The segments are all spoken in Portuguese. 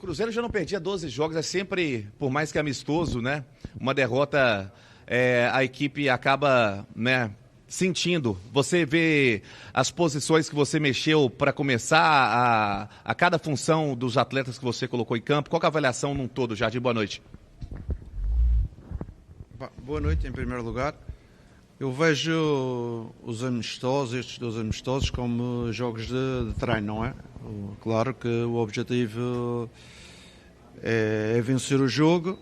Cruzeiro já não perdia 12 jogos, é sempre, por mais que amistoso, né? Uma derrota, a equipe acaba, né, sentindo. Você vê as posições que você mexeu para começar a cada função dos atletas que você colocou em campo. Qual que é a avaliação num todo, Jardim? Boa noite. Boa noite, em primeiro lugar. Eu vejo os amistosos, estes 2 amistosos, como jogos de treino, não é? Claro que o objetivo é vencer o jogo,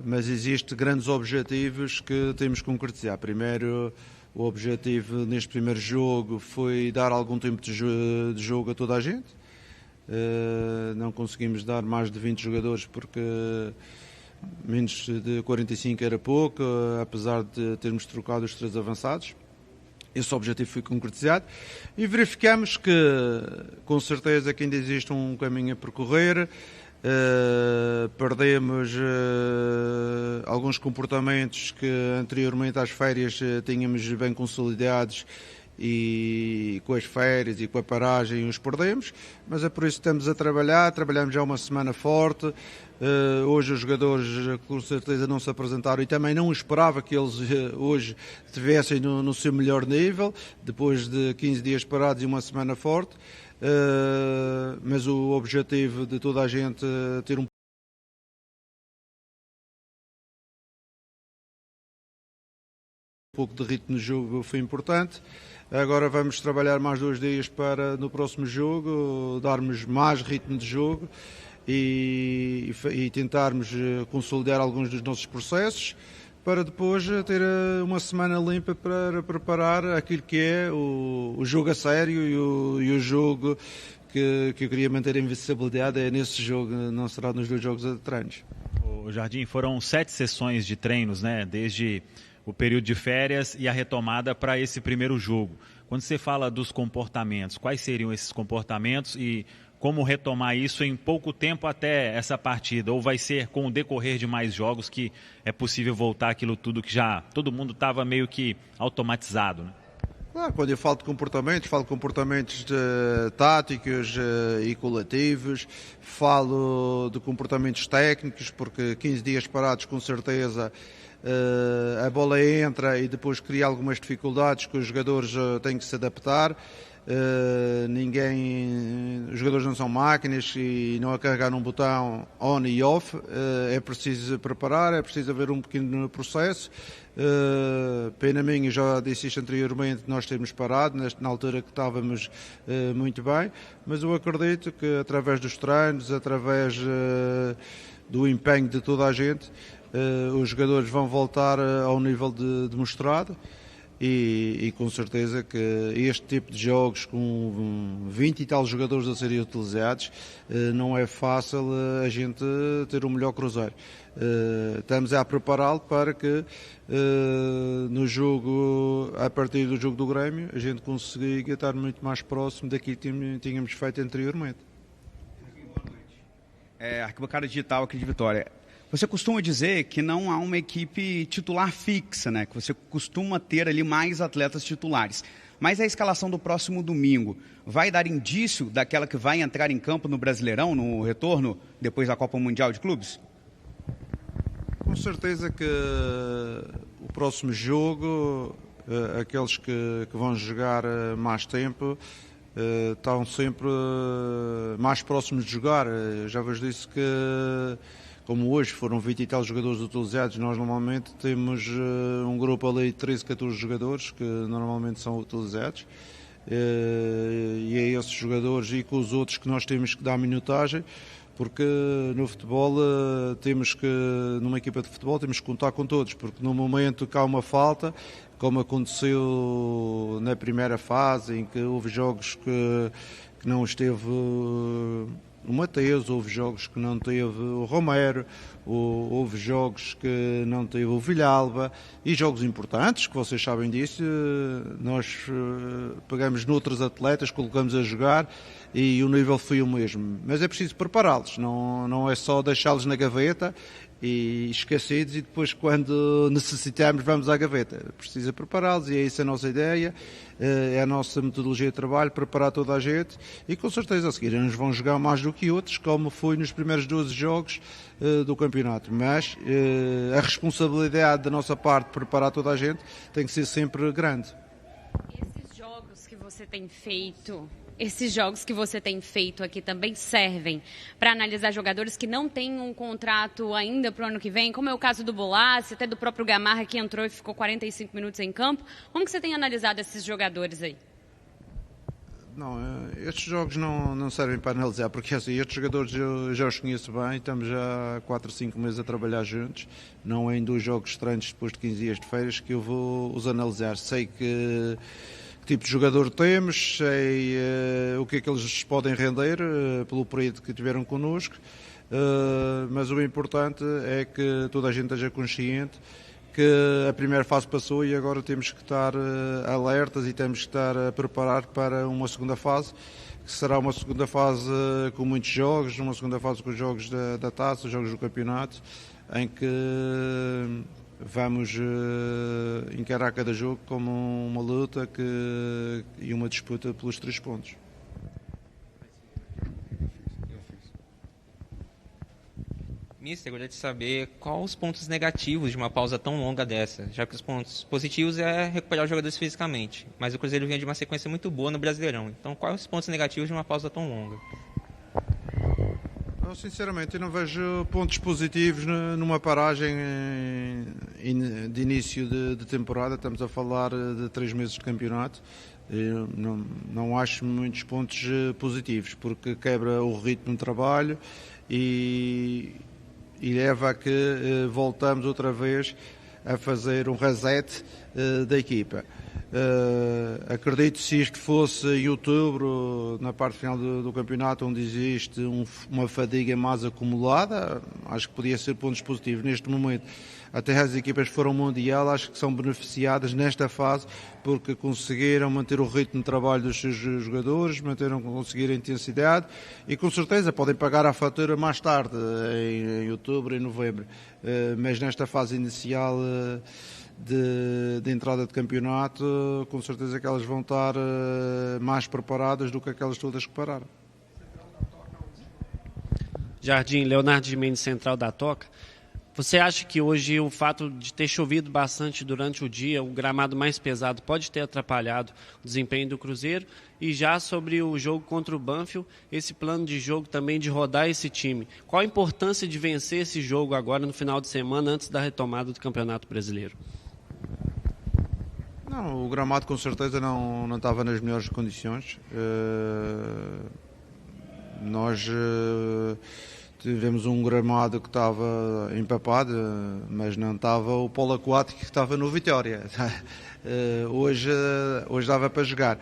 mas existem grandes objetivos que temos que concretizar. Primeiro, o objetivo neste primeiro jogo foi dar algum tempo de jogo a toda a gente. Não conseguimos dar mais de 20 jogadores porque menos de 45 era pouco, apesar de termos trocado os 3 avançados. Esse objetivo foi concretizado e verificamos que, com certeza, que ainda existe um caminho a percorrer. Perdemos alguns comportamentos que anteriormente às férias tínhamos bem consolidados e com as férias e com a paragem os perdemos, mas é por isso que estamos a trabalhar, trabalhamos já uma semana forte. Hoje os jogadores com certeza não se apresentaram e também não esperava que eles hoje estivessem no seu melhor nível, depois de 15 dias parados e uma semana forte, mas o objetivo de toda a gente ter um pouco de ritmo no jogo foi importante. Agora vamos trabalhar mais 2 dias para no próximo jogo darmos mais ritmo de jogo e tentarmos consolidar alguns dos nossos processos para depois ter uma semana limpa para preparar aquilo que é o jogo a sério e o jogo que eu queria manter a invencibilidade é nesse jogo, não será nos 2 jogos de treinos. O Jardim, foram 7 sessões de treinos, né, desde o período de férias e a retomada para esse primeiro jogo. Quando você fala dos comportamentos, quais seriam esses comportamentos e como retomar isso em pouco tempo até essa partida? Ou vai ser com o decorrer de mais jogos que é possível voltar aquilo tudo que já todo mundo estava meio que automatizado, né? Claro, quando eu falo de comportamentos táticos e coletivos, falo de comportamentos técnicos, porque 15 dias parados com certeza a bola entra e depois cria algumas dificuldades que os jogadores têm que se adaptar. Os jogadores não são máquinas e não a carregar num botão on e off. É preciso preparar, é preciso haver um pequeno processo. Pena minha, já disse isto anteriormente, nós temos parado na altura que estávamos muito bem, mas eu acredito que através dos treinos, através do empenho de toda a gente, os jogadores vão voltar ao nível de mostrado e com certeza que este tipo de jogos com 20 e tal jogadores a serem utilizados não é fácil a gente ter o melhor Cruzeiro. Estamos a prepará-lo para que no jogo, a partir do jogo do Grêmio, a gente consiga estar muito mais próximo daquilo que tínhamos feito anteriormente. Arquibancada Digital aqui de Vitória. Você costuma dizer que não há uma equipe titular fixa, né? Que você costuma ter ali mais atletas titulares. Mas a escalação do próximo domingo vai dar indício daquela que vai entrar em campo no Brasileirão, no retorno, depois da Copa Mundial de Clubes? Com certeza que o próximo jogo, aqueles que vão jogar mais tempo, estão sempre mais próximos de jogar. Já vos disse que, como hoje foram 20 e tal jogadores utilizados, nós normalmente temos um grupo ali de 13, 14 jogadores que normalmente são utilizados. E é esses jogadores e com os outros que nós temos que dar minutagem, porque no futebol numa equipa de futebol temos que contar com todos, porque no momento que há uma falta, como aconteceu na primeira fase, em que houve jogos que não esteve o Mateus, houve jogos que não teve o Romero, houve jogos que não teve o Villalba e jogos importantes, que vocês sabem disso, nós pegamos noutros atletas, colocamos a jogar e o nível foi o mesmo. Mas é preciso prepará-los, não é só deixá-los na gaveta e esquecidos, e depois quando necessitamos vamos à gaveta. Precisa prepará-los, e é isso a nossa ideia, é a nossa metodologia de trabalho, preparar toda a gente, e com certeza a seguir uns vão jogar mais do que outros, como foi nos primeiros 12 jogos do campeonato, mas a responsabilidade da nossa parte de preparar toda a gente tem que ser sempre grande. Esses jogos que você tem feito... Esses jogos que você tem feito aqui também servem para analisar jogadores que não têm um contrato ainda para o ano que vem, como é o caso do Bolassi, até do próprio Gamarra, que entrou e ficou 45 minutos em campo. Como que você tem analisado esses jogadores aí? Não, estes jogos não servem para analisar, porque assim, estes jogadores eu já os conheço bem, estamos já há 4 ou 5 meses a trabalhar juntos, não é em 2 jogos estranhos depois de 15 dias de férias que eu vou os analisar. Sei que tipo de jogador temos, sei o que é que eles podem render pelo período que tiveram connosco, mas o importante é que toda a gente esteja consciente que a primeira fase passou e agora temos que estar alertas e temos que estar a preparar para uma segunda fase, que será uma segunda fase com muitos jogos, uma segunda fase com os jogos da taça, os jogos do campeonato, em que vamos encarar cada jogo como uma luta e uma disputa pelos 3 pontos. Mister, eu gostaria de saber quais os pontos negativos de uma pausa tão longa dessa, já que os pontos positivos é recuperar os jogadores fisicamente, mas o Cruzeiro vinha de uma sequência muito boa no Brasileirão. Então, quais os pontos negativos de uma pausa tão longa? Sinceramente, eu não vejo pontos positivos numa paragem de início de temporada. Estamos a falar de 3 meses de campeonato. Eu não acho muitos pontos positivos, porque quebra o ritmo de trabalho e leva a que voltamos outra vez a fazer um reset da equipa. Acredito, se isto fosse em outubro, na parte final do campeonato, onde existe uma fadiga mais acumulada, acho que podia ser pontos positivos. Neste momento, até as equipas que foram ao Mundial, acho que são beneficiadas nesta fase, porque conseguiram manter o ritmo de trabalho dos seus jogadores, conseguiram a intensidade, e com certeza podem pagar a fatura mais tarde, em outubro e novembro, mas nesta fase inicial de entrada de campeonato, com certeza que elas vão estar mais preparadas do que aquelas todas que pararam. Jardim, Leonardo de Mendes, Central da Toca. Você acha que hoje o fato de ter chovido bastante durante o dia, o gramado mais pesado, pode ter atrapalhado o desempenho do Cruzeiro? E já sobre o jogo contra o Banfield, esse plano de jogo também de rodar esse time. Qual a importância de vencer esse jogo agora no final de semana, antes da retomada do Campeonato Brasileiro? Não, o gramado com certeza não estava nas melhores condições. Nós tivemos um gramado que estava empapado, mas não estava o polo aquático que estava no Vitória. Hoje dava para jogar.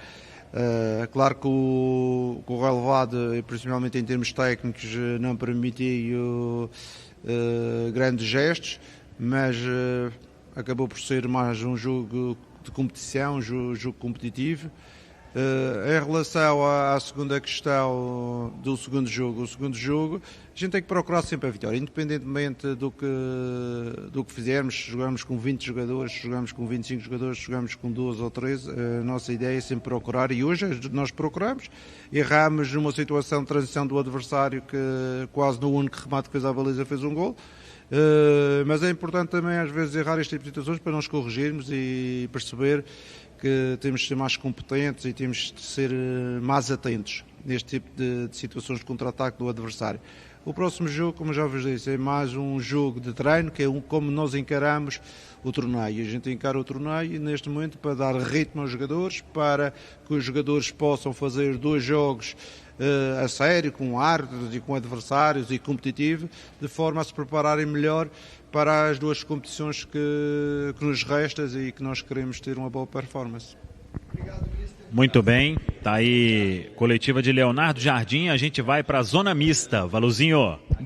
Claro que o relevado, principalmente em termos técnicos, não permitiu grandes gestos, mas acabou por ser mais um jogo de competição, um jogo competitivo. Em relação à segunda questão do segundo jogo, a gente tem que procurar sempre a vitória, independentemente do que fizermos. Se jogarmos com 20 jogadores, se jogarmos com 25 jogadores, se jogarmos com 12 ou 13, a nossa ideia é sempre procurar, e hoje nós procuramos. Erramos numa situação de transição do adversário, que quase no único remate que fez à baliza fez um gol. Mas é importante também às vezes errar este tipo de situações para nós corrigirmos e perceber que temos de ser mais competentes e temos de ser mais atentos neste tipo de situações de contra-ataque do adversário. O próximo jogo, como já vos disse, é mais um jogo de treino, que é como nós encaramos o torneio. A gente encara o torneio neste momento para dar ritmo aos jogadores, para que os jogadores possam fazer 2 jogos a sério, com árbitros e com adversários e competitivo, de forma a se prepararem melhor para as 2 competições que nos restam e que nós queremos ter uma boa performance. Muito bem, tá aí coletiva de Leonardo Jardim, a gente vai para a zona mista. Valuzinho.